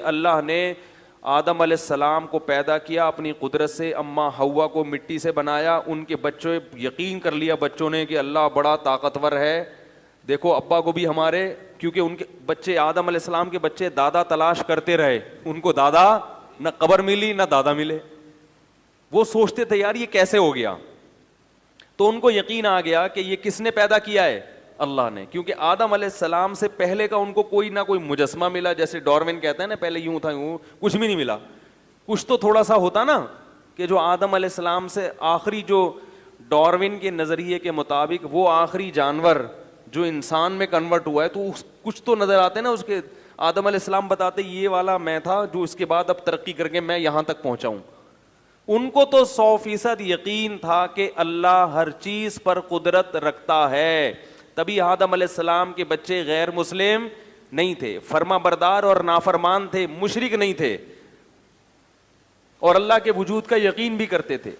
اللہ نے آدم علیہ السلام کو پیدا کیا اپنی قدرت سے, اماں حوا کو مٹی سے بنایا, ان کے بچوں یقین کر لیا بچوں نے کہ اللہ بڑا طاقتور ہے. دیکھو ابا کو بھی ہمارے, کیونکہ ان کے بچے آدم علیہ السلام کے بچے دادا تلاش کرتے رہے, ان کو دادا نہ قبر ملی نہ دادا ملے. وہ سوچتے تھے یار یہ کیسے ہو گیا, تو ان کو یقین آ گیا کہ یہ کس نے پیدا کیا ہے, اللہ نے. کیونکہ آدم علیہ السلام سے پہلے کا ان کو کوئی نہ کوئی مجسمہ ملا, جیسے ڈارون کہتا ہے نا پہلے یوں تھا یوں, کچھ بھی نہیں ملا. کچھ تو تھوڑا سا ہوتا نا کہ جو آدم علیہ السلام سے آخری, جو ڈارون کے نظریے کے مطابق وہ آخری جانور جو انسان میں کنورٹ ہوا ہے, تو کچھ تو نظر آتے نا اس کے. آدم علیہ السلام بتاتے یہ والا میں تھا جو اس کے بعد اب ترقی کر کے میں یہاں تک پہنچا ہوں. ان کو تو 100% یقین تھا کہ اللہ ہر چیز پر قدرت رکھتا ہے. تبھی آدم علیہ السلام کے بچے غیر مسلم نہیں تھے, فرما بردار اور نافرمان تھے, مشرک نہیں تھے, اور اللہ کے وجود کا یقین بھی کرتے تھے.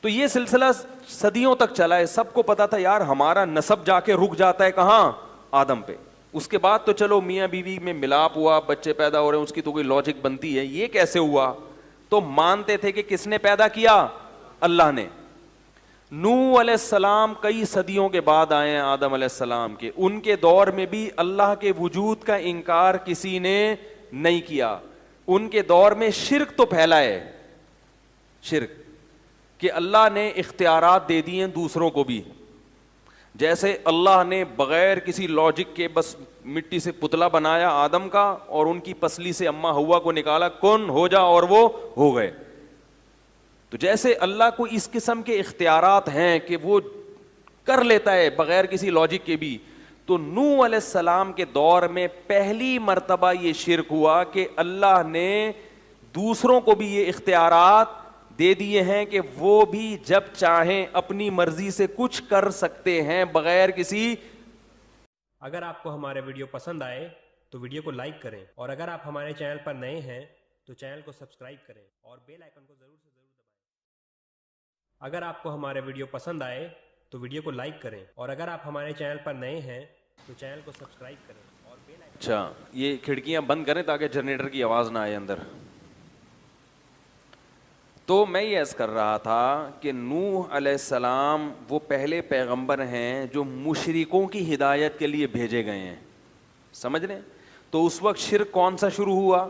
تو یہ سلسلہ صدیوں تک چلا ہے. سب کو پتا تھا یار ہمارا نسب جا کے رک جاتا ہے کہاں, آدم پہ. اس کے بعد تو چلو میاں بیوی میں ملاپ ہوا, بچے پیدا ہو رہے ہیں, اس کی تو کوئی لاجک بنتی ہے, یہ کیسے ہوا. تو مانتے تھے کہ کس نے پیدا کیا, اللہ نے. نوح علیہ السلام کئی صدیوں کے بعد آئے ہیں آدم علیہ السلام کے. ان کے دور میں بھی اللہ کے وجود کا انکار کسی نے نہیں کیا. ان کے دور میں شرک تو پھیلا ہے, شرک کہ اللہ نے اختیارات دے دیے دوسروں کو بھی. جیسے اللہ نے بغیر کسی لاجک کے بس مٹی سے پتلا بنایا آدم کا, اور ان کی پسلی سے اماں ہوا کو نکالا, کن ہو جا, اور وہ ہو گئے. تو جیسے اللہ کو اس قسم کے اختیارات ہیں کہ وہ کر لیتا ہے بغیر کسی لاجک کے بھی, تو نوح علیہ السلام کے دور میں پہلی مرتبہ یہ شرک ہوا کہ اللہ نے دوسروں کو بھی یہ اختیارات دے دیے ہیں کہ وہ بھی جب چاہیں اپنی مرضی سے کچھ کر سکتے ہیں بغیر کسی. اگر آپ کو ہمارے ویڈیو پسند آئے تو ویڈیو کو لائک کریں, اور اگر آپ ہمارے چینل پر نئے ہیں تو چینل کو سبسکرائب کریں اور بیل آئیکن کو ضرور سے ضرور دبائیں. اگر آپ کو ہمارے ویڈیو پسند آئے تو ویڈیو کو لائک کریں, اور اگر آپ ہمارے چینل پر نئے ہیں تو چینل کو سبسکرائب کریں اور بیل آئیکن. اچھا, یہ کھڑکیاں بند کریں تاکہ جنریٹر کی آواز نہ آئے اندر. تو میں یہ عرض کر رہا تھا کہ نوح علیہ السلام وہ پہلے پیغمبر ہیں جو مشرکوں کی ہدایت کے لیے بھیجے گئے ہیں, سمجھ رہے ہیں. تو اس وقت شرک کون سا شروع ہوا,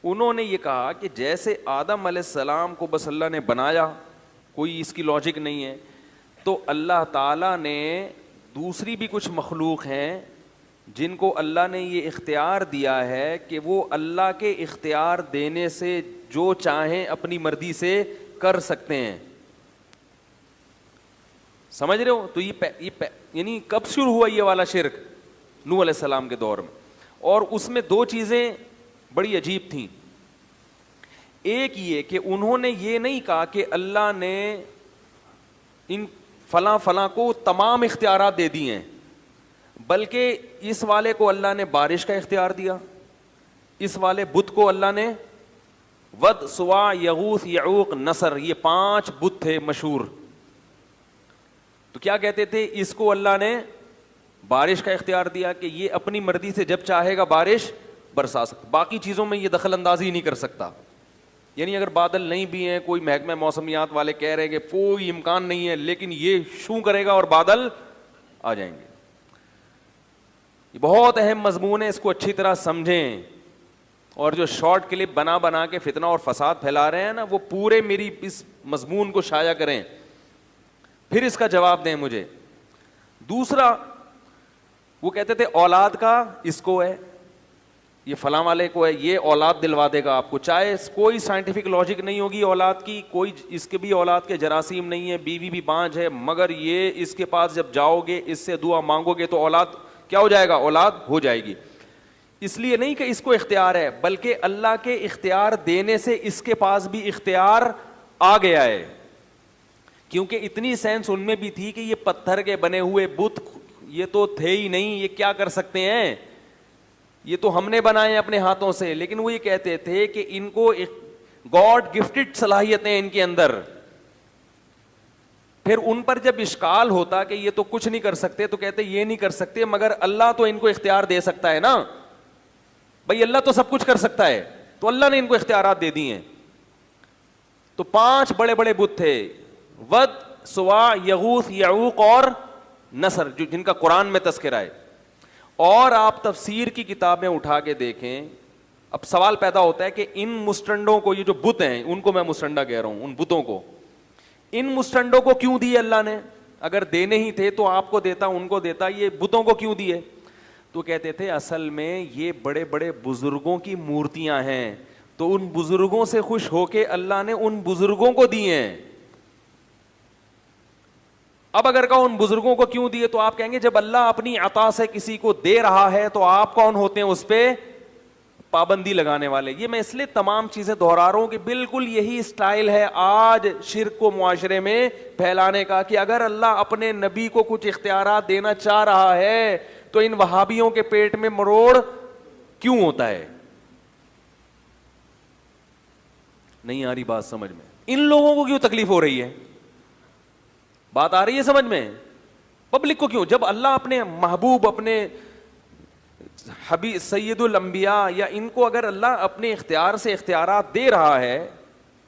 انہوں نے یہ کہا کہ جیسے آدم علیہ السلام کو بس اللہ نے بنایا, کوئی اس کی لاجک نہیں ہے, تو اللہ تعالیٰ نے دوسری بھی کچھ مخلوق ہیں جن کو اللہ نے یہ اختیار دیا ہے کہ وہ اللہ کے اختیار دینے سے جو چاہیں اپنی مرضی سے کر سکتے ہیں. سمجھ رہے ہو. تو یہ یعنی کب شروع ہوا یہ والا شرک, نوح علیہ السلام کے دور میں. اور اس میں دو چیزیں بڑی عجیب تھیں. ایک یہ کہ انہوں نے یہ نہیں کہا کہ اللہ نے ان فلاں فلاں کو تمام اختیارات دے دیے ہیں, بلکہ اس والے کو اللہ نے بارش کا اختیار دیا, اس والے بت کو اللہ نے ود, سوا, یغوث, یعوق, نصر, یہ 5 بت تھے مشہور. تو کیا کہتے تھے, اس کو اللہ نے بارش کا اختیار دیا کہ یہ اپنی مرضی سے جب چاہے گا بارش برسا سکتا, باقی چیزوں میں یہ دخل اندازی نہیں کر سکتا. یعنی اگر بادل نہیں بھی ہیں, کوئی محکمہ موسمیات والے کہہ رہے ہیں کہ کوئی امکان نہیں ہے, لیکن یہ شوں کرے گا اور بادل آ جائیں گے. یہ بہت اہم مضمون ہے, اس کو اچھی طرح سمجھیں. اور جو شارٹ کلپ بنا بنا کے فتنہ اور فساد پھیلا رہے ہیں نا, وہ پورے میری اس مضمون کو شائع کریں, پھر اس کا جواب دیں مجھے. دوسرا, وہ کہتے تھے اولاد کا اس کو ہے, یہ فلاں والے کو ہے, یہ اولاد دلوا دے گا آپ کو, چاہے کوئی سائنٹیفک لاجک نہیں ہوگی اولاد کی, کوئی اس کے بھی اولاد کے جراثیم نہیں ہے, بیوی بھی بانجھ ہے, مگر یہ اس کے پاس جب جاؤ گے, اس سے دعا مانگو گے تو اولاد کیا ہو جائے گا, اولاد ہو جائے گی. اس لیے نہیں کہ اس کو اختیار ہے, بلکہ اللہ کے اختیار دینے سے اس کے پاس بھی اختیار آ گیا ہے. کیونکہ اتنی سینس ان میں بھی تھی کہ یہ پتھر کے بنے ہوئے بت یہ تو تھے ہی نہیں, یہ کیا کر سکتے ہیں, یہ تو ہم نے بنائے اپنے ہاتھوں سے. لیکن وہ یہ کہتے تھے کہ ان کو گاڈ گفٹڈ صلاحیتیں ان کے اندر. پھر ان پر جب اشکال ہوتا کہ یہ تو کچھ نہیں کر سکتے, تو کہتے یہ نہیں کر سکتے, مگر اللہ تو ان کو اختیار دے سکتا ہے نا. بھائی اللہ تو سب کچھ کر سکتا ہے, تو اللہ نے ان کو اختیارات دے دی ہیں. تو 5 بڑے بڑے بت تھے, ود, سوا, یغوث, یعوق اور نصر, جن کا قرآن میں تذکرہ ہے. اور آپ تفسیر کی کتابیں اٹھا کے دیکھیں. اب سوال پیدا ہوتا ہے کہ ان مسٹنڈوں کو, یہ جو بت ہیں ان کو میں مسٹنڈا کہہ رہا ہوں, ان بتوں کو, ان مسٹنڈوں کو کیوں دیے اللہ نے؟ اگر دینے ہی تھے تو آپ کو دیتا, ان کو دیتا, یہ بتوں کو کیوں دیے؟ تو کہتے تھے اصل میں یہ بڑے بڑے بزرگوں کی مورتیاں ہیں, تو ان بزرگوں سے خوش ہو کے اللہ نے ان بزرگوں کو دیے ہیں. اب اگر کہو ان بزرگوں کو کیوں دیے, تو آپ کہیں گے جب اللہ اپنی عطا سے کسی کو دے رہا ہے تو آپ کون ہوتے ہیں اس پہ پابندی لگانے والے. یہ میں اس لیے تمام چیزیں دہرا رہا ہوں کہ بالکل یہی سٹائل ہے آج شرک کو معاشرے میں پھیلانے کا, کہ اگر اللہ اپنے نبی کو کچھ اختیارات دینا چاہ رہا ہے تو ان وہابیوں کے پیٹ میں مروڑ کیوں ہوتا ہے. نہیں آ رہی بات سمجھ میں؟ ان لوگوں کو کیوں تکلیف ہو رہی ہے؟ بات آ رہی ہے سمجھ میں؟ پبلک کو کیوں؟ جب اللہ اپنے محبوب, اپنے حبیب سید الانبیاء, یا ان کو اگر اللہ اپنے اختیار سے اختیارات دے رہا ہے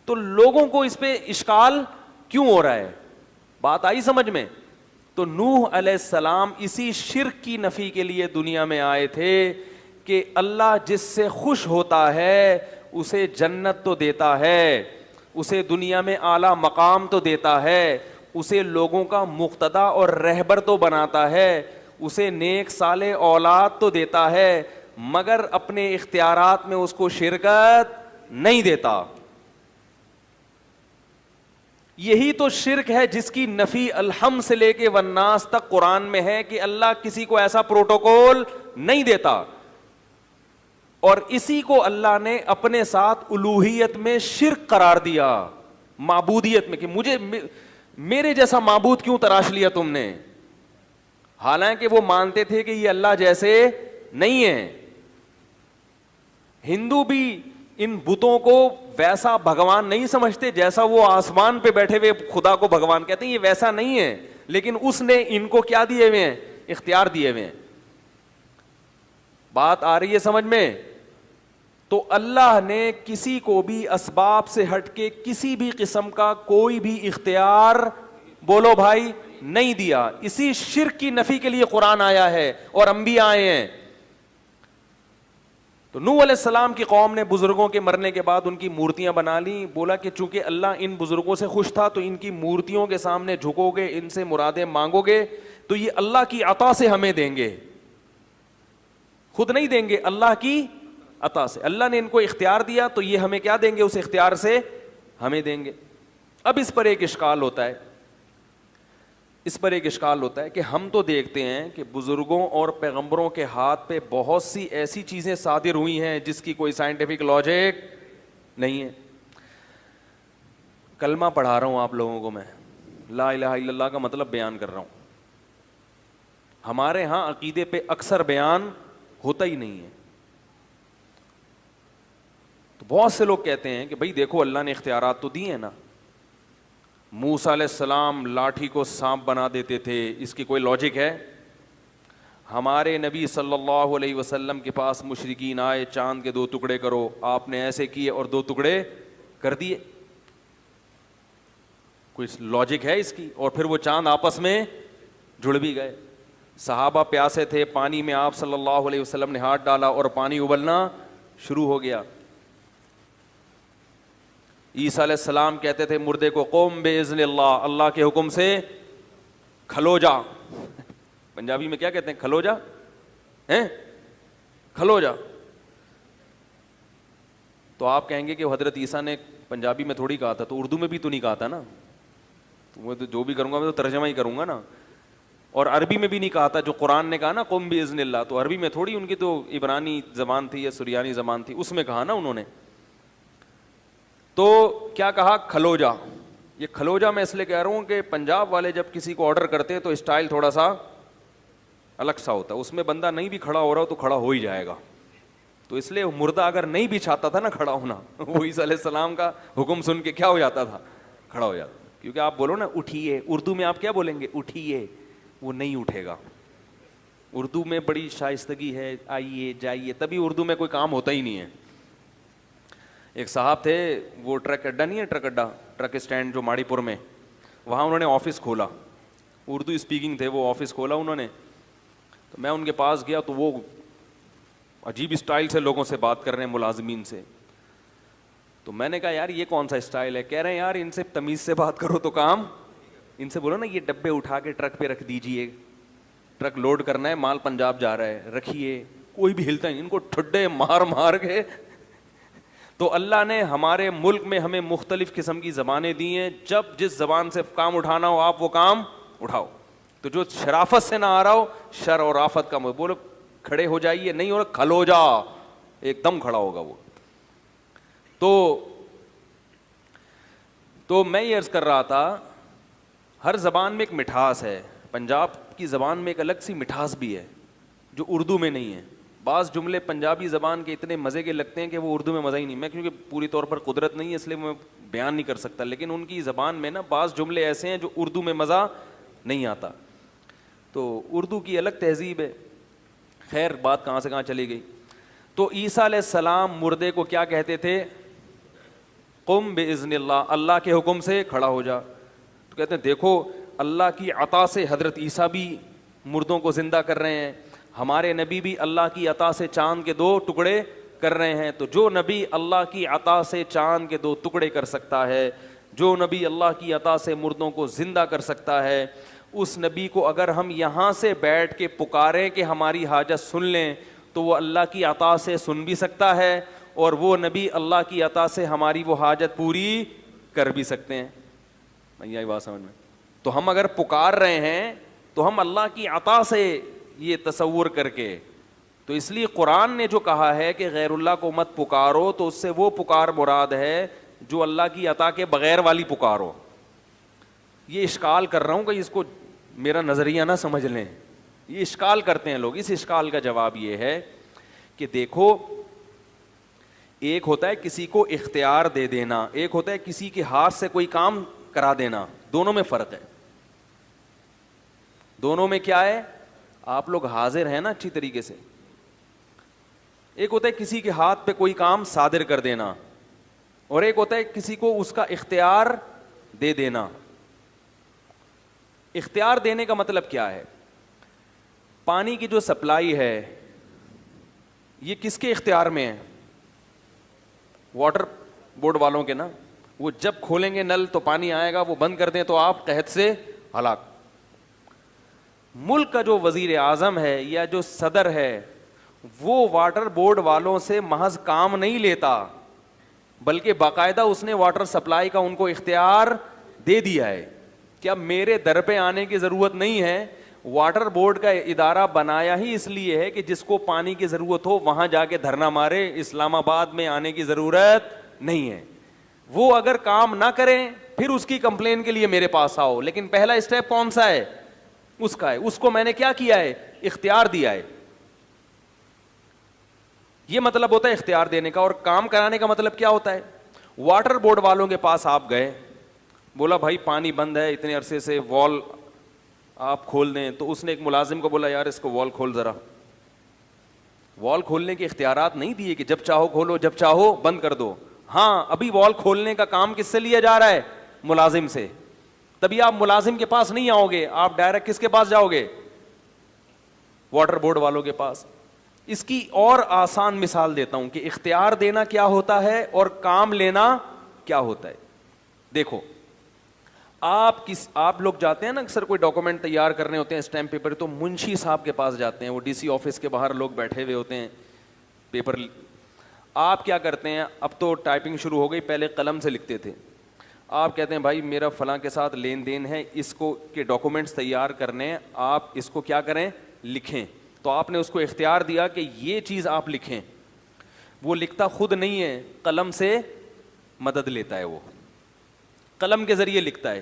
تو لوگوں کو اس پہ اشکال کیوں ہو رہا ہے؟ بات آئی سمجھ میں؟ تو نوح علیہ السلام اسی شرک کی نفی کے لیے دنیا میں آئے تھے کہ اللہ جس سے خوش ہوتا ہے اسے جنت تو دیتا ہے, اسے دنیا میں اعلیٰ مقام تو دیتا ہے, اسے لوگوں کا مقتدا اور رہبر تو بناتا ہے, اسے نیک صالح اولاد تو دیتا ہے, مگر اپنے اختیارات میں اس کو شرکت نہیں دیتا. یہی تو شرک ہے جس کی نفی الحم سے لے کے والناس تک قرآن میں ہے کہ اللہ کسی کو ایسا پروٹوکول نہیں دیتا, اور اسی کو اللہ نے اپنے ساتھ الوہیت میں شرک قرار دیا, معبودیت میں, کہ مجھے میرے جیسا معبود کیوں تراش لیا تم نے, حالانکہ وہ مانتے تھے کہ یہ اللہ جیسے نہیں ہیں. ہندو بھی ان بتوں کو ویسا بھگوان نہیں سمجھتے جیسا وہ آسمان پہ بیٹھے ہوئے خدا کو بھگوان کہتے ہیں, یہ ویسا نہیں ہے, لیکن اس نے ان کو کیا دیے ہوئے ہیں؟ اختیار دیے ہوئے ہیں. بات آ رہی ہے سمجھ میں؟ تو اللہ نے کسی کو بھی اسباب سے ہٹ کے کسی بھی قسم کا کوئی بھی اختیار, بولو بھائی, نہیں دیا. اسی شرک کی نفی کے لیے قرآن آیا ہے اور انبیاء آئے ہیں. تو نوح علیہ السلام کی قوم نے بزرگوں کے مرنے کے بعد ان کی مورتیاں بنا لی. بولا کہ چونکہ اللہ ان بزرگوں سے خوش تھا تو ان کی مورتیوں کے سامنے جھکو گے, ان سے مرادیں مانگو گے تو یہ اللہ کی عطا سے ہمیں دیں گے, خود نہیں دیں گے, اللہ کی عطا سے. اللہ نے ان کو اختیار دیا تو یہ ہمیں کیا دیں گے؟ اس اختیار سے ہمیں دیں گے. اب اس پر ایک اشکال ہوتا ہے کہ ہم تو دیکھتے ہیں کہ بزرگوں اور پیغمبروں کے ہاتھ پہ بہت سی ایسی چیزیں صادر ہوئی ہیں جس کی کوئی سائنٹیفک لاجک نہیں ہے. کلمہ پڑھا رہا ہوں آپ لوگوں کو میں, لا الہ الا اللہ کا مطلب بیان کر رہا ہوں. ہمارے ہاں عقیدے پہ اکثر بیان ہوتا ہی نہیں ہے. تو بہت سے لوگ کہتے ہیں کہ بھئی دیکھو اللہ نے اختیارات تو دیے ہیں نا, موسیٰ علیہ السلام لاٹھی کو سانپ بنا دیتے تھے, اس کی کوئی لاجک ہے؟ ہمارے نبی صلی اللہ علیہ وسلم کے پاس مشرکین آئے, چاند کے 2 ٹکڑے کرو, آپ نے ایسے کیے اور 2 ٹکڑے کر دیے, کوئی لاجک ہے اس کی؟ اور پھر وہ چاند آپس میں جڑ بھی گئے. صحابہ پیاسے تھے, پانی میں آپ صلی اللہ علیہ وسلم نے ہاتھ ڈالا اور پانی ابلنا شروع ہو گیا. عیسیٰ علیہ السلام کہتے تھے مردے کو قوم باذن اللہ, اللہ کے حکم سے کھلو جا. پنجابی میں کیا کہتے ہیں؟ کھلو جا, ہیں کھلو جا. تو آپ کہیں گے کہ حضرت عیسیٰ نے پنجابی میں تھوڑی کہا تھا, تو اردو میں بھی تو نہیں کہا تھا نا, تو وہ جو بھی کروں گا میں تو ترجمہ ہی کروں گا نا. اور عربی میں بھی نہیں کہا تھا, جو قرآن نے کہا نا قم باذن اللہ, تو عربی میں تھوڑی, ان کی تو عبرانی زبان تھی یا سریانی زبان تھی, اس میں کہا نا انہوں نے. تو کیا کہا؟ کھلو جا. یہ کھلو جا میں اس لیے کہہ رہا ہوں کہ پنجاب والے جب کسی کو آرڈر کرتے ہیں تو اسٹائل تھوڑا سا الگ سا ہوتا ہے, اس میں بندہ نہیں بھی کھڑا ہو رہا ہو تو کھڑا ہو ہی جائے گا. تو اس لیے مردہ اگر نہیں بھی چاہتا تھا نا کھڑا ہونا, وہ عیسیٰ علیہ السلام کا حکم سن کے کیا ہو جاتا تھا؟ کھڑا ہو جاتا. کیونکہ آپ بولو نا اٹھیے, اردو میں آپ کیا بولیں گے؟ اٹھیے, وہ نہیں اٹھے گا. اردو میں بڑی شائستگی ہے, آئیے جائیے, تبھی اردو میں کوئی کام ہوتا ہی نہیں ہے. ایک صاحب تھے, وہ ٹرک اڈا نہیں ہے, ٹرک اڈا, ٹرک اسٹینڈ جو ماڑی پور میں, وہاں انہوں نے آفس کھولا, اردو اسپیکنگ تھے, وہ آفس کھولا انہوں نے. تو میں ان کے پاس گیا تو وہ عجیب اسٹائل سے لوگوں سے بات کر رہے ہیں, ملازمین سے. تو میں نے کہا یار یہ کون سا اسٹائل ہے؟ کہہ رہے ہیں یار ان سے تمیز سے بات کرو تو کام, ان سے بولو نا یہ ڈبے اٹھا کے ٹرک پہ رکھ دیجئے, ٹرک لوڈ کرنا ہے, مال پنجاب جا رہا ہے, رکھیے. کوئی بھی ہلتا نہیں, ان کو ٹھڈے مار مار کے. تو اللہ نے ہمارے ملک میں ہمیں مختلف قسم کی زبانیں دی ہیں, جب جس زبان سے کام اٹھانا ہو آپ وہ کام اٹھاؤ. تو جو شرافت سے نہ آ رہا ہو, شر اور آفت کا بولو کھڑے ہو جائیے, نہیں ہو رہا کھلو جا, ایک دم کھڑا ہوگا وہ. تو میں یہ عرض کر رہا تھا, ہر زبان میں ایک مٹھاس ہے. پنجاب کی زبان میں ایک الگ سی مٹھاس بھی ہے جو اردو میں نہیں ہے. بعض جملے پنجابی زبان کے اتنے مزے کے لگتے ہیں کہ وہ اردو میں مزہ ہی نہیں. میں کیونکہ پوری طور پر قدرت نہیں ہے اس لیے میں بیان نہیں کر سکتا, لیکن ان کی زبان میں نا بعض جملے ایسے ہیں جو اردو میں مزہ نہیں آتا. تو اردو کی الگ تہذیب ہے. خیر بات کہاں سے کہاں چلی گئی. تو عیسیٰ علیہ السلام مردے کو کیا کہتے تھے؟ قم باذن اللہ, اللہ کے حکم سے کھڑا ہو جا. تو کہتے ہیں دیکھو اللہ کی عطا سے حضرت عیسیٰ بھی مردوں کو زندہ کر رہے ہیں, ہمارے نبی بھی اللہ کی عطا سے چاند کے 2 ٹکڑے کر رہے ہیں. تو جو نبی اللہ کی عطا سے چاند کے 2 ٹکڑے کر سکتا ہے, جو نبی اللہ کی عطا سے مردوں کو زندہ کر سکتا ہے, اس نبی کو اگر ہم یہاں سے بیٹھ کے پکاریں کہ ہماری حاجت سن لیں تو وہ اللہ کی عطا سے سن بھی سکتا ہے, اور وہ نبی اللہ کی عطا سے ہماری وہ حاجت پوری کر بھی سکتے ہیں. یہ بات سمجھ میں. تو ہم اگر پکار رہے ہیں تو ہم اللہ کی عطا سے یہ تصور کر کے, تو اس لیے قرآن نے جو کہا ہے کہ غیر اللہ کو مت پکارو, تو اس سے وہ پکار مراد ہے جو اللہ کی عطا کے بغیر والی پکارو. یہ اشکال کر رہا ہوں کہ اس کو میرا نظریہ نہ سمجھ لیں, یہ اشکال کرتے ہیں لوگ. اس اشکال کا جواب یہ ہے کہ دیکھو, ایک ہوتا ہے کسی کو اختیار دے دینا, ایک ہوتا ہے کسی کے ہاتھ سے کوئی کام کرا دینا. دونوں میں فرق ہے. دونوں میں کیا ہے؟ آپ لوگ حاضر ہیں نا اچھی طریقے سے. ایک ہوتا ہے کسی کے ہاتھ پہ کوئی کام صادر کر دینا, اور ایک ہوتا ہے کسی کو اس کا اختیار دے دینا. اختیار دینے کا مطلب کیا ہے؟ پانی کی جو سپلائی ہے یہ کس کے اختیار میں ہے؟ واٹر بورڈ والوں کے نا. وہ جب کھولیں گے نل تو پانی آئے گا, وہ بند کر دیں تو آپ قحط سے ہلاک. ملک کا جو وزیر اعظم ہے یا جو صدر ہے وہ واٹر بورڈ والوں سے محض کام نہیں لیتا, بلکہ باقاعدہ اس نے واٹر سپلائی کا ان کو اختیار دے دیا ہے. کیا میرے در پہ آنے کی ضرورت نہیں ہے؟ واٹر بورڈ کا ادارہ بنایا ہی اس لیے ہے کہ جس کو پانی کی ضرورت ہو وہاں جا کے دھرنا مارے, اسلام آباد میں آنے کی ضرورت نہیں ہے. وہ اگر کام نہ کریں پھر اس کی کمپلین کے لیے میرے پاس آؤ, لیکن پہلا اسٹیپ کون سا ہے؟ اس کا ہے. اس کو میں نے کیا کیا ہے؟ اختیار دیا ہے. یہ مطلب ہوتا ہے اختیار دینے کا. اور کام کرانے کا مطلب کیا ہوتا ہے؟ واٹر بورڈ والوں کے پاس آپ گئے, بولا بھائی پانی بند ہے اتنے عرصے سے, وال آپ کھول دیں. تو اس نے ایک ملازم کو بولا یار اس کو وال کھول ذرا. وال کھولنے کے اختیارات نہیں دیے کہ جب چاہو کھولو جب چاہو بند کر دو. ہاں ابھی وال کھولنے کا کام کس سے لیا جا رہا ہے؟ ملازم سے. تبھی آپ ملازم کے پاس نہیں آؤ گے, آپ ڈائریکٹ کس کے پاس جاؤ گے؟ واٹر بورڈ والوں کے پاس. اس کی اور آسان مثال دیتا ہوں کہ اختیار دینا کیا ہوتا ہے اور کام لینا کیا ہوتا ہے. دیکھو آپ لوگ جاتے ہیں نا اکثر کوئی ڈاکومنٹ تیار کرنے ہوتے ہیں اسٹیمپ پیپر, تو منشی صاحب کے پاس جاتے ہیں, وہ ڈی سی آفس کے باہر لوگ بیٹھے ہوئے ہوتے ہیں پیپر. آپ کیا کرتے ہیں؟ اب تو ٹائپنگ شروع ہو گئی, پہلے قلم سے لکھتے تھے. آپ کہتے ہیں بھائی میرا فلاں کے ساتھ لین دین ہے, اس کو کے ڈاکومنٹس تیار کرنے, آپ اس کو کیا کریں؟ لکھیں. تو آپ نے اس کو اختیار دیا کہ یہ چیز آپ لکھیں. وہ لکھتا خود نہیں ہے, قلم سے مدد لیتا ہے, وہ قلم کے ذریعے لکھتا ہے.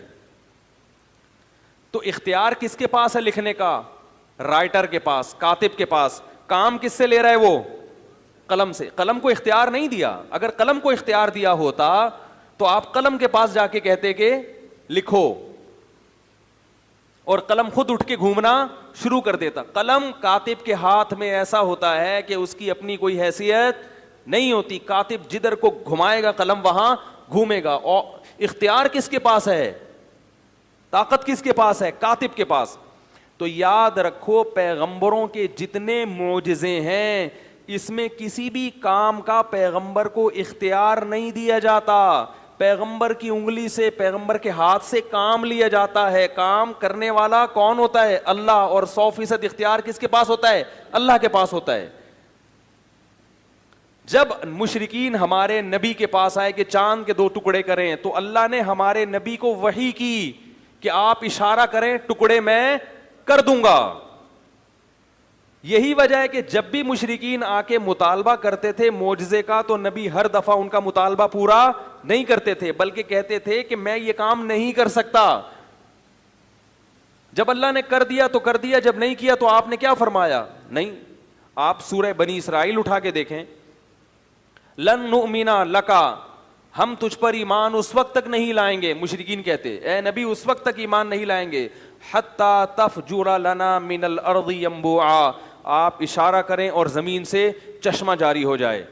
تو اختیار کس کے پاس ہے لکھنے کا؟ رائٹر کے پاس, کاتب کے پاس. کام کس سے لے رہا ہے وہ؟ قلم سے. قلم کو اختیار نہیں دیا. اگر قلم کو اختیار دیا ہوتا تو آپ قلم کے پاس جا کے کہتے کہ لکھو, اور قلم خود اٹھ کے گھومنا شروع کر دیتا. قلم کاتب کے ہاتھ میں ایسا ہوتا ہے کہ اس کی اپنی کوئی حیثیت نہیں ہوتی. کاتب جدھر کو گھمائے گا قلم وہاں گھومے گا. اور اختیار کس کے پاس ہے؟ طاقت کس کے پاس ہے؟ کاتب کے پاس. تو یاد رکھو پیغمبروں کے جتنے معجزے ہیں اس میں کسی بھی کام کا پیغمبر کو اختیار نہیں دیا جاتا. پیغمبر کی انگلی سے، پیغمبر کے ہاتھ سے کام لیا جاتا ہے. کام کرنے والا کون ہوتا ہے؟ اللہ. اور 100% اختیار کس کے پاس ہوتا ہے؟ اللہ کے پاس ہوتا ہے. جب مشرکین ہمارے نبی کے پاس آئے کہ چاند کے 2 ٹکڑے کریں تو اللہ نے ہمارے نبی کو وحی کی کہ آپ اشارہ کریں ٹکڑے میں کر دوں گا. یہی وجہ ہے کہ جب بھی مشرکین آ کے مطالبہ کرتے تھے معجزے کا تو نبی ہر دفعہ ان کا مطالبہ پورا نہیں کرتے تھے بلکہ کہتے تھے کہ میں یہ کام نہیں کر سکتا. جب اللہ نے کر دیا تو کر دیا, جب نہیں کیا تو آپ نے کیا فرمایا؟ نہیں. آپ سورہ بنی اسرائیل اٹھا کے دیکھیں, لن نؤمن لکا, ہم تجھ پر ایمان اس وقت تک نہیں لائیں گے. مشرکین کہتے اے نبی اس وقت تک ایمان نہیں لائیں گے حتی تفجر لنا من الارض ینبوعا, آپ اشارہ کریں اور زمین سے چشمہ جاری ہو جائے.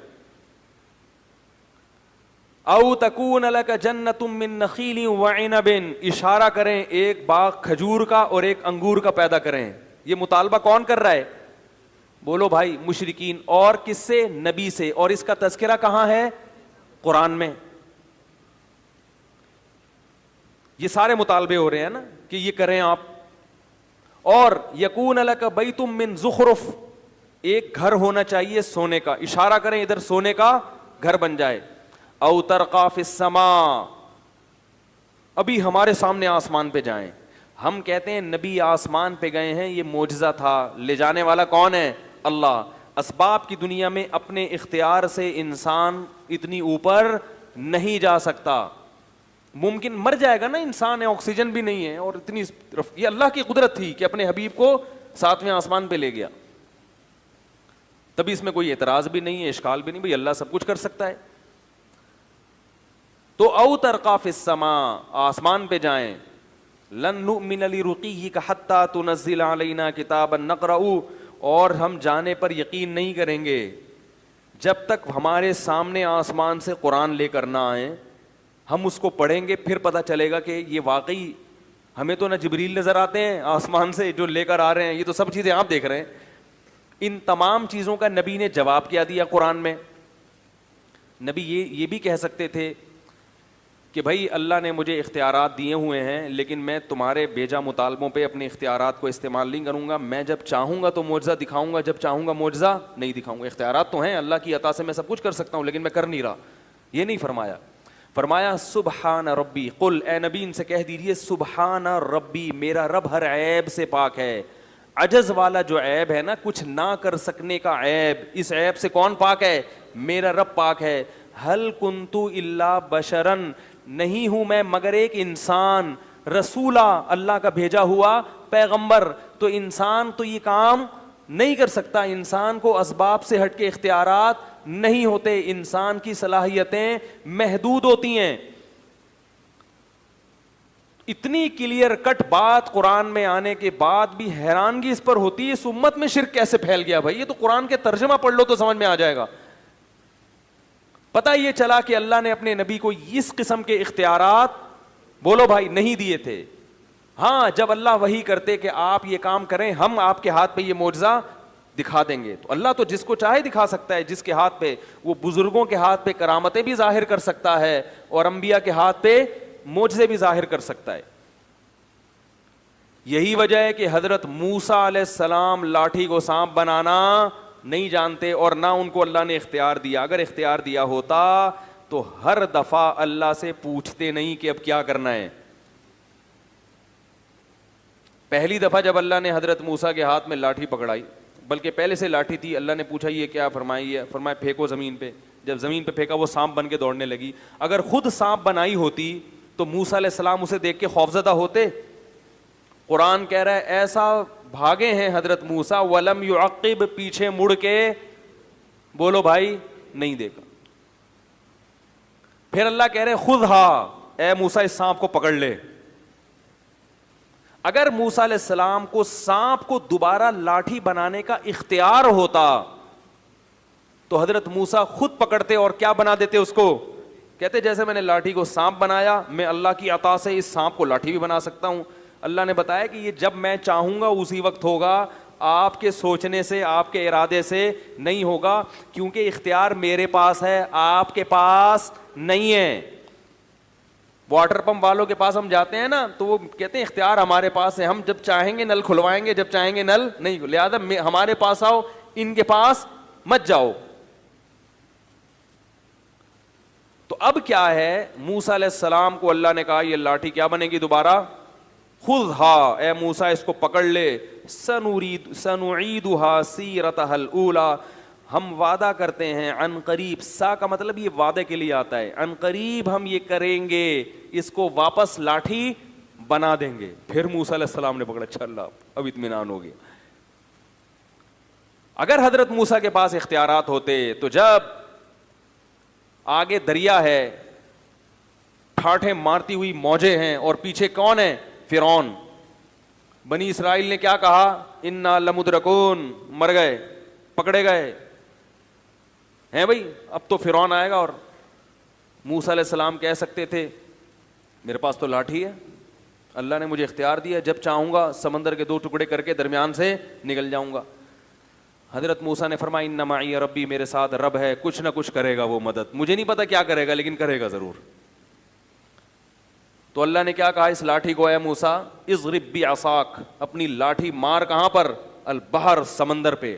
او تکون لک جنت من نخیل وعنب, اشارہ کریں ایک باغ کھجور کا اور ایک انگور کا پیدا کریں. یہ مطالبہ کون کر رہا ہے؟ بولو بھائی, مشرکین. اور کس سے؟ نبی سے. اور اس کا تذکرہ کہاں ہے؟ قرآن میں. یہ سارے مطالبے ہو رہے ہیں نا کہ یہ کریں آپ. اور یکون لک بیت من زخرف, ایک گھر ہونا چاہیے سونے کا, اشارہ کریں ادھر سونے کا گھر بن جائے. او ترقا فی السماء, ابھی ہمارے سامنے آسمان پہ جائیں. ہم کہتے ہیں نبی آسمان پہ گئے ہیں, یہ معجزہ تھا, لے جانے والا کون ہے؟ اللہ. اسباب کی دنیا میں اپنے اختیار سے انسان اتنی اوپر نہیں جا سکتا. ممکن مر جائے گا نا انسان, ہے آکسیجن بھی نہیں ہے, اور اتنی یہ اللہ کی قدرت تھی کہ اپنے حبیب کو 7ویں آسمان پہ لے گیا. تبھی اس میں کوئی اعتراض بھی نہیں ہے, اشکال بھی نہیں, بھئی اللہ سب کچھ کر سکتا ہے. تو او ترقا فی السماء, آسمان پہ جائیں. لن نؤمن لرقیک حتی تنزل علینا کتابا نقرأ, اور ہم جانے پر یقین نہیں کریں گے جب تک ہمارے سامنے آسمان سے قرآن لے کر نہ آئیں. ہم اس کو پڑھیں گے پھر پتہ چلے گا کہ یہ واقعی, ہمیں تو نہ جبریل نظر آتے ہیں آسمان سے جو لے کر آ رہے ہیں, یہ تو سب چیزیں آپ دیکھ رہے ہیں. ان تمام چیزوں کا نبی نے جواب کیا دیا قرآن میں. نبی یہ بھی کہہ سکتے تھے کہ بھائی اللہ نے مجھے اختیارات دیے ہوئے ہیں لیکن میں تمہارے بیجا مطالبوں پہ اپنے اختیارات کو استعمال نہیں کروں گا. میں جب چاہوں گا تو معجزہ دکھاؤں گا, جب چاہوں گا معجزہ نہیں دکھاؤں گا. اختیارات تو ہیں اللہ کی عطا سے, میں سب کچھ کر سکتا ہوں لیکن میں کر نہیں رہا. یہ نہیں فرمایا. فرمایا سبحان ربی, قل اے نبی ان سے کہہ دیجیے سبحان ربی, میرا رب ہر عیب سے پاک ہے. عجز والا جو عیب ہے نا, کچھ نہ کر سکنے کا عیب, اس عیب سے کون پاک ہے؟ میرا رب پاک ہے. ہل کنتو الا بشرن, نہیں ہوں میں مگر ایک انسان, رسولہ, اللہ کا بھیجا ہوا پیغمبر. تو انسان تو یہ کام نہیں کر سکتا, انسان کو اسباب سے ہٹ کے اختیارات نہیں ہوتے, انسان کی صلاحیتیں محدود ہوتی ہیں. اتنی کلیئر کٹ بات قرآن میں آنے کے بعد بھی حیرانگی اس پر ہوتی ہے اس امت میں شرک کیسے پھیل گیا. بھائی یہ تو قرآن کے ترجمہ پڑھ لو تو سمجھ میں آ جائے گا. پتہ یہ چلا کہ اللہ نے اپنے نبی کو اس قسم کے اختیارات, بولو بھائی, نہیں دیے تھے. ہاں جب اللہ وحی کرتے کہ آپ یہ کام کریں, ہم آپ کے ہاتھ پہ یہ معجزہ دکھا دیں گے, تو اللہ تو جس کو چاہے دکھا سکتا ہے. جس کے ہاتھ پہ, وہ بزرگوں کے ہاتھ پہ کرامتیں بھی ظاہر کر سکتا ہے اور انبیاء کے ہاتھ پہ معجزے بھی ظاہر کر سکتا ہے. یہی وجہ ہے کہ حضرت موسیٰ علیہ السلام لاٹھی کو سانپ بنانا نہیں جانتے اور نہ ان کو اللہ نے اختیار دیا. اگر اختیار دیا ہوتا تو ہر دفعہ اللہ سے پوچھتے نہیں کہ اب کیا کرنا ہے. پہلی دفعہ جب اللہ نے حضرت موسیٰ کے ہاتھ میں لاٹھی پکڑائی, بلکہ پہلے سے لاٹھی تھی, اللہ نے پوچھا یہ کیا؟ فرمایا پھینکو زمین پہ. جب زمین پہ پھینکا وہ سانپ بن کے دوڑنے لگی. اگر خود سانپ بنائی ہوتی تو موسیٰ علیہ السلام اسے دیکھ کے خوفزدہ ہوتے. قرآن کہہ رہا ہے ایسا بھاگے ہیں حضرت موسیٰ, ولم یعقب, پیچھے مڑ کے, بولو بھائی, نہیں دیکھا. پھر اللہ کہہ رہے خذھا, اے موسیٰ اس سانپ کو پکڑ لے. اگر موسیٰ علیہ السلام کو سانپ کو دوبارہ لاٹھی بنانے کا اختیار ہوتا تو حضرت موسیٰ خود پکڑتے اور کیا بنا دیتے اس کو, کہتے جیسے میں نے لاٹھی کو سانپ بنایا, میں اللہ کی عطا سے اس سانپ کو لاٹھی بھی بنا سکتا ہوں. اللہ نے بتایا کہ یہ جب میں چاہوں گا اسی وقت ہوگا, آپ کے سوچنے سے, آپ کے ارادے سے نہیں ہوگا, کیونکہ اختیار میرے پاس ہے, آپ کے پاس نہیں ہے. واٹر پمپ والوں کے پاس ہم جاتے ہیں نا تو وہ کہتے ہیں اختیار ہمارے پاس ہے, ہم جب چاہیں گے نل کھلوائیں گے, جب چاہیں گے نل نہیں, لہذا ہمارے پاس آؤ, ان کے پاس مت جاؤ. تو اب کیا ہے, موسیٰ علیہ السلام کو اللہ نے کہا یہ لاٹھی کیا بنے گی دوبارہ, خذھا, اے موسیٰ اس کو پکڑ لے, سنعیدھا سیرتھا الاولی, ہم وعدہ کرتے ہیں عن قریب, سا کا مطلب یہ وعدے کے لیے آتا ہے, عن قریب ہم یہ کریں گے, اس کو واپس لاٹھی بنا دیں گے. پھر موسیٰ علیہ السلام نے پکڑا, اچھا اللہ اب اطمینان ہو گیا. اگر حضرت موسیٰ کے پاس اختیارات ہوتے تو جب آگے دریا ہے, ٹھاٹھیں مارتی ہوئی موجیں ہیں, اور پیچھے کون ہے, فرعون, بنی اسرائیل نے کیا کہا, انا لمدرکون, مر گئے, پکڑے گئے ہیں بھائی, اب تو فرعون آئے گا. اور موسیٰ علیہ السلام کہہ سکتے تھے میرے پاس تو لاٹھی ہے, اللہ نے مجھے اختیار دیا, جب چاہوں گا سمندر کے 2 ٹکڑے کر کے درمیان سے نکل جاؤں گا. حضرت موسیٰ نے فرمایا ان معی ربی, میرے ساتھ رب ہے, کچھ نہ کچھ کرے گا وہ مدد, مجھے نہیں پتا کیا کرے گا لیکن کرے گا ضرور. تو اللہ نے کیا کہا اس لاٹھی کو, اے موسیٰ اضرب بعصاک, اپنی لاٹھی مار کہاں پر, البحر, سمندر پہ.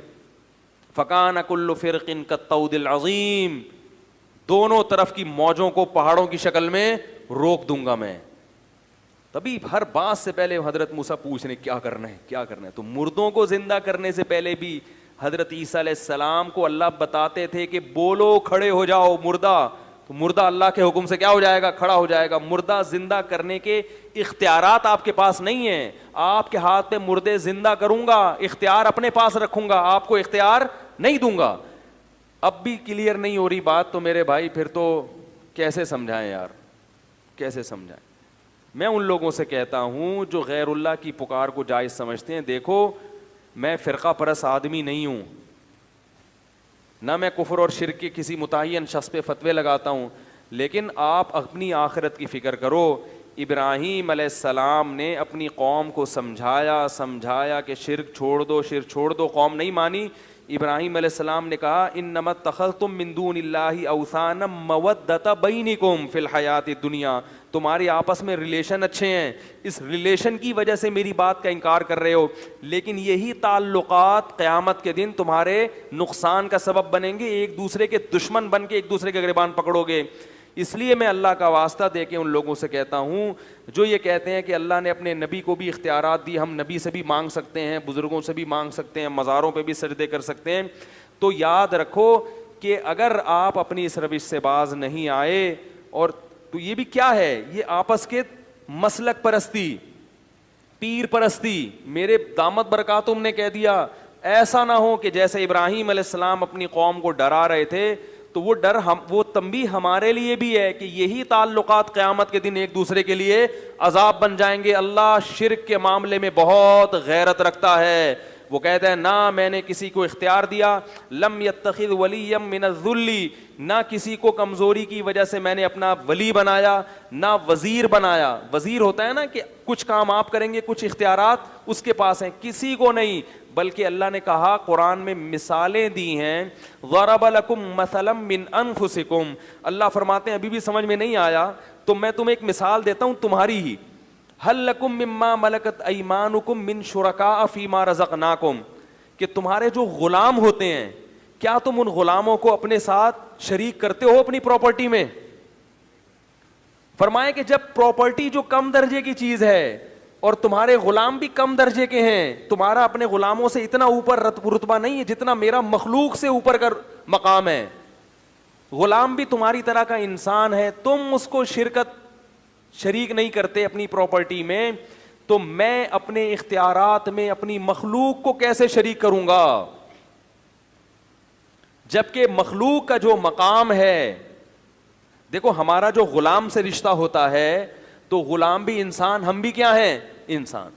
فکان کل فرق کالطود العظیم, دونوں طرف کی موجوں کو پہاڑوں کی شکل میں روک دوں گا میں. تبھی ہر بات سے پہلے حضرت موسیٰ پوچھ رہے کیا کرنا ہے, کیا کرنا ہے. تو مردوں کو زندہ کرنے سے پہلے بھی حضرت عیسیٰ علیہ السلام کو اللہ بتاتے تھے کہ بولو کھڑے ہو جاؤ مردہ, تو مردہ اللہ کے حکم سے کیا ہو جائے گا, کھڑا ہو جائے گا. مردہ زندہ کرنے کے اختیارات آپ کے پاس نہیں ہیں, آپ کے ہاتھ میں مردے زندہ کروں گا, اختیار اپنے پاس رکھوں گا, آپ کو اختیار نہیں دوں گا. اب بھی کلیئر نہیں ہو رہی بات تو میرے بھائی پھر تو کیسے سمجھائیں یار, کیسے سمجھائیں. میں ان لوگوں سے کہتا ہوں جو غیر اللہ کی پکار کو جائز سمجھتے ہیں, دیکھو میں فرقہ پرست آدمی نہیں ہوں, نہ میں کفر اور شرک کے کسی متعین شخص پہ فتوے لگاتا ہوں, لیکن آپ اپنی آخرت کی فکر کرو. ابراہیم علیہ السلام نے اپنی قوم کو سمجھایا کہ شرک چھوڑ دو, شرک چھوڑ دو, قوم نہیں مانی. ابراہیم علیہ السلام نے کہا انما اتخذتم من دون اللہ اوثانا مودۃ بینکم فی الحیات الدنیا, تمہارے آپس میں ریلیشن اچھے ہیں, اس ریلیشن کی وجہ سے میری بات کا انکار کر رہے ہو, لیکن یہی تعلقات قیامت کے دن تمہارے نقصان کا سبب بنیں گے, ایک دوسرے کے دشمن بن کے ایک دوسرے کے گریبان پکڑو گے. اس لیے میں اللہ کا واسطہ دے کے ان لوگوں سے کہتا ہوں جو یہ کہتے ہیں کہ اللہ نے اپنے نبی کو بھی اختیارات دی, ہم نبی سے بھی مانگ سکتے ہیں, بزرگوں سے بھی مانگ سکتے ہیں, مزاروں پہ بھی سجدے کر سکتے ہیں, تو یاد رکھو کہ اگر آپ اپنی اس روش سے باز نہیں آئے, اور تو یہ بھی کیا ہے, یہ آپس کے مسلک پرستی, پیر پرستی. میرے دامت برکاتم نے کہہ دیا ایسا نہ ہو کہ جیسے ابراہیم علیہ السلام اپنی قوم کو ڈرا رہے تھے, تو وہ ڈر وہ تنبیہ ہمارے لیے بھی ہے کہ یہی تعلقات قیامت کے دن ایک دوسرے کے لیے عذاب بن جائیں گے. اللہ شرک کے معاملے میں بہت غیرت رکھتا ہے, وہ کہتا ہے نہ میں نے کسی کو اختیار دیا, لم یتخذ ولیا من الذل, نہ کسی کو کمزوری کی وجہ سے میں نے اپنا ولی بنایا, نہ وزیر بنایا. وزیر ہوتا ہے نا کہ کچھ کام آپ کریں گے, کچھ اختیارات اس کے پاس ہیں, کسی کو نہیں. بلکہ اللہ نے کہا قرآن میں مثالیں دی ہیں, ضرب لکم مثلا من انفسکم, اللہ فرماتے ہیں ابھی بھی سمجھ میں نہیں آیا تو میں تمہیں ایک مثال دیتا ہوں تمہاری ہی. هل لکم مما ملکت ایمانکم من شرکاء فیما رزقناکم, کہ تمہارے جو غلام ہوتے ہیں کیا تم ان غلاموں کو اپنے ساتھ شریک کرتے ہو اپنی پراپرٹی میں. فرمائے کہ جب پراپرٹی جو کم درجے کی چیز ہے اور تمہارے غلام بھی کم درجے کے ہیں, تمہارا اپنے غلاموں سے اتنا اوپر رتبہ نہیں ہے جتنا میرا مخلوق سے اوپر کا مقام ہے. غلام بھی تمہاری طرح کا انسان ہے, تم اس کو شریک نہیں کرتے اپنی پراپرٹی میں, تو میں اپنے اختیارات میں اپنی مخلوق کو کیسے شریک کروں گا, جبکہ مخلوق کا جو مقام ہے. دیکھو ہمارا جو غلام سے رشتہ ہوتا ہے تو غلام بھی انسان, ہم بھی کیا ہیں, انسان.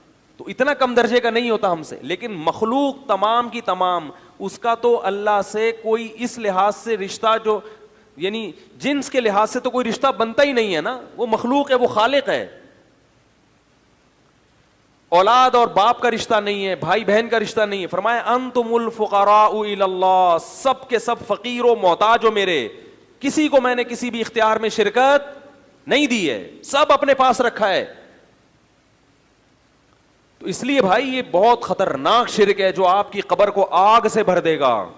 اتنا کم درجے کا نہیں ہوتا ہم سے. لیکن مخلوق تمام کی تمام اس کا تو اللہ سے کوئی اس لحاظ سے رشتہ جو یعنی جنس کے لحاظ سے تو کوئی رشتہ بنتا ہی نہیں ہے نا. وہ مخلوق ہے, وہ خالق ہے. اولاد اور باپ کا رشتہ نہیں ہے, بھائی بہن کا رشتہ نہیں ہے. فرمایا انتم الفقراء الی اللہ, سب کے سب فقیر و محتاج ہو میرے, کسی کو میں نے کسی بھی اختیار میں شرکت نہیں دی ہے, سب اپنے پاس رکھا ہے. تو اس لیے بھائی یہ بہت خطرناک شرک ہے جو آپ کی قبر کو آگ سے بھر دے گا,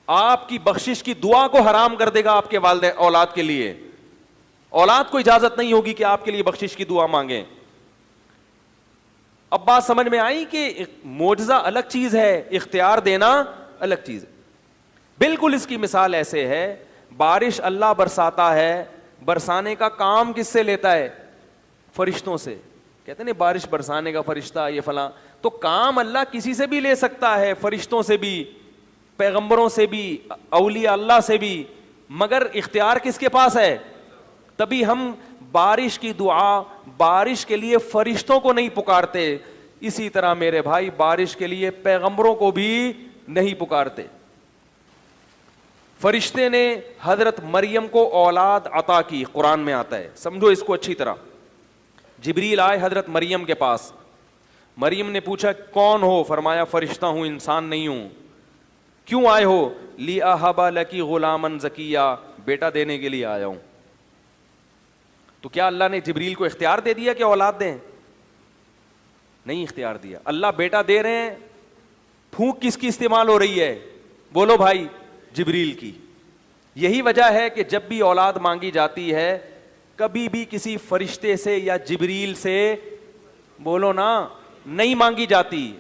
آپ کی بخشش کی دعا کو حرام کر دے گا آپ کے والدین اولاد کے لیے. اولاد کو اجازت نہیں ہوگی کہ آپ کے لیے بخشش کی دعا مانگیں. اب بات سمجھ میں آئی کہ معجزہ الگ چیز ہے, اختیار دینا الگ چیز ہے. بالکل اس کی مثال ایسے ہے, بارش اللہ برساتا ہے, برسانے کا کام کس سے لیتا ہے؟ فرشتوں سے. کہتے ہیں بارش برسانے کا فرشتہ یہ فلاں, تو کام اللہ کسی سے بھی لے سکتا ہے, فرشتوں سے بھی, پیغمبروں سے بھی, اولیاء اللہ سے بھی, مگر اختیار کس کے پاس ہے؟ تبھی ہم بارش کی دعا بارش کے لیے فرشتوں کو نہیں پکارتے, اسی طرح میرے بھائی بارش کے لیے پیغمبروں کو بھی نہیں پکارتے. فرشتے نے حضرت مریم کو اولاد عطا کی, قرآن میں آتا ہے, سمجھو اس کو اچھی طرح. جبریل آئے حضرت مریم کے پاس, مریم نے پوچھا کون ہو؟ فرمایا فرشتہ ہوں, انسان نہیں ہوں. کیوں آئے ہو؟ لِأَهَبَ لَكِ غُلَامًا زَكِيًّا, بیٹا دینے کے لیے آیا ہوں. تو کیا اللہ نے جبریل کو اختیار دے دیا کہ اولاد دیں؟ نہیں اختیار دیا. اللہ بیٹا دے رہے ہیں, پھونک کس کی استعمال ہو رہی ہے؟ بولو بھائی, جبریل کی. یہی وجہ ہے کہ جب بھی اولاد مانگی جاتی ہے کبھی بھی کسی فرشتے سے یا جبریل سے, بولو نا, نہیں مانگی جاتی.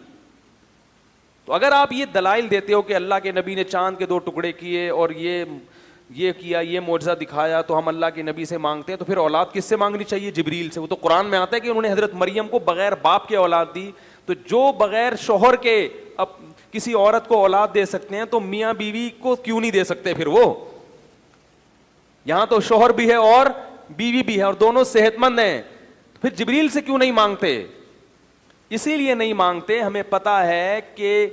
تو اگر آپ یہ دلائل دیتے ہو کہ اللہ کے نبی نے چاند کے 2 ٹکڑے کیے اور یہ کیا, یہ معجزہ دکھایا, تو ہم اللہ کے نبی سے مانگتے ہیں, تو پھر اولاد کس سے مانگنی چاہیے؟ جبریل سے. وہ تو قرآن میں آتا ہے کہ انہوں نے حضرت مریم کو بغیر باپ کے اولاد دی. تو جو بغیر شوہر کے اب کسی عورت کو اولاد دے سکتے ہیں تو میاں بیوی کو کیوں نہیں دے سکتے پھر وہ؟ یہاں تو شوہر بھی ہے اور بیوی بھی ہے اور دونوں صحت مند ہیں, پھر جبریل سے کیوں نہیں مانگتے؟ اسی لیے نہیں مانگتے, ہمیں پتا ہے کہ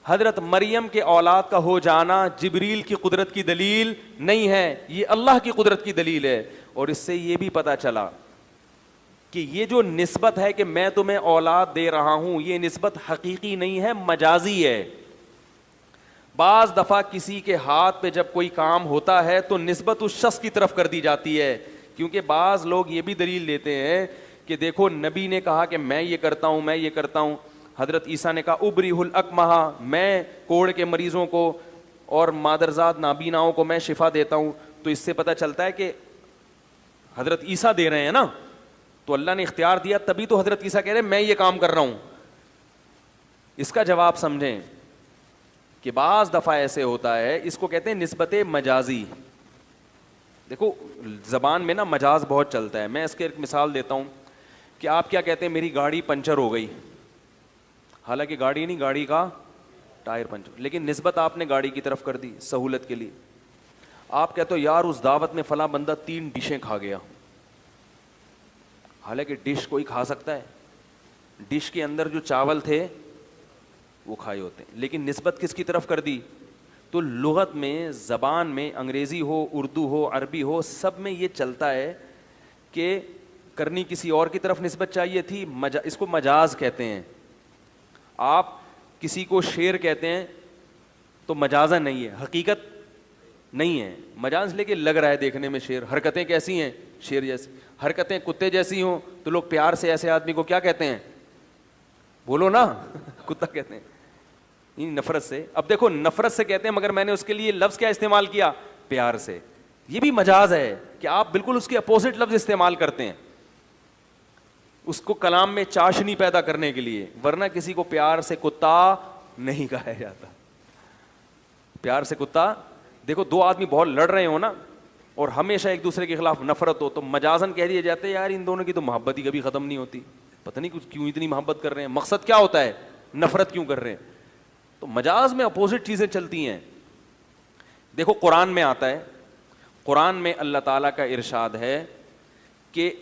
حضرت مریم کے اولاد کا ہو جانا جبریل کی قدرت کی دلیل نہیں ہے, یہ اللہ کی قدرت کی دلیل ہے. اور اس سے یہ بھی پتا چلا کہ یہ جو نسبت ہے کہ میں تمہیں اولاد دے رہا ہوں, یہ نسبت حقیقی نہیں ہے, مجازی ہے. بعض دفعہ کسی کے ہاتھ پہ جب کوئی کام ہوتا ہے تو نسبت اس شخص کی طرف کر دی جاتی ہے, کیونکہ بعض لوگ یہ بھی دلیل دیتے ہیں کہ دیکھو نبی نے کہا کہ میں یہ کرتا ہوں, میں یہ کرتا ہوں. حضرت عیسیٰ نے کہا ابریح الاکمہ, میں کوڑ کے مریضوں کو اور مادرزاد نابیناؤں کو میں شفا دیتا ہوں. تو اس سے پتہ چلتا ہے کہ حضرت عیسیٰ دے رہے ہیں نا, تو اللہ نے اختیار دیا, تبھی تو حضرت عیسیٰ کہہ رہے ہیں میں یہ کام کر رہا ہوں. اس کا جواب سمجھیں کہ بعض دفعہ ایسے ہوتا ہے, اس کو کہتے ہیں نسبت مجازی. دیکھو زبان میں نا مجاز بہت چلتا ہے. میں اس کے ایک مثال دیتا ہوں کہ آپ کیا کہتے ہیں میری گاڑی پنچر ہو گئی, حالانکہ گاڑی نہیں, گاڑی کا ٹائر پنچر, لیکن نسبت آپ نے گاڑی کی طرف کر دی سہولت کے لیے. آپ کہتے ہو یار اس دعوت میں فلاں بندہ 3 ڈشیں کھا گیا, حالانکہ ڈش کوئی کھا سکتا ہے, ڈش کے اندر جو چاول تھے وہ کھائے ہوتے ہیں, لیکن نسبت کس کی طرف کر دی؟ تو لغت میں, زبان میں, انگریزی ہو, اردو ہو, عربی ہو, سب میں یہ چلتا ہے کہ کرنی کسی اور کی طرف نسبت چاہیے تھی, اس کو مجاز کہتے ہیں. آپ کسی کو شیر کہتے ہیں تو مجازہ نہیں ہے, حقیقت نہیں ہے, مجاز لے کے لگ رہا ہے دیکھنے میں شیر. حرکتیں کیسی ہیں؟ شیر جیسی. حرکتیں کتے جیسی ہوں تو لوگ پیار سے ایسے آدمی کو کیا کہتے ہیں؟ بولو نا, کتا کہتے ہیں, نفرت سے. اب دیکھو نفرت سے کہتے ہیں مگر میں نے اس کے لیے لفظ کیا استعمال کیا؟ پیار سے. یہ بھی مجاز ہے کہ آپ بالکل اس کے اپوزٹ لفظ استعمال کرتے ہیں اس کو کلام میں چاشنی پیدا کرنے کے لیے, ورنہ کسی کو پیار سے کتا نہیں کہا جاتا. پیار سے کتا, دیکھو 2 آدمی بہت لڑ رہے ہو نا اور ہمیشہ ایک دوسرے کے خلاف نفرت ہو تو مجازن کہہ دیے جاتے ہیں یار ان دونوں کی تو محبت ہی کبھی ختم نہیں ہوتی, پتہ نہیں کچھ کیوں اتنی محبت کر رہے ہیں, مقصد کیا ہوتا ہے, نفرت کیوں کر رہے ہیں. تو مجاز میں اپوزٹ چیزیں چلتی ہیں. دیکھو قرآن میں آتا ہے, قرآن میں اللہ تعالیٰ کا ارشاد ہے کہ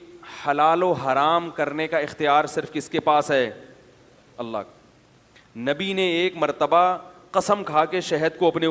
حلال و حرام کرنے کا اختیار صرف کس کے پاس ہے؟ اللہ کا۔ نبی نے ایک مرتبہ قسم کھا کے شہد کو اپنے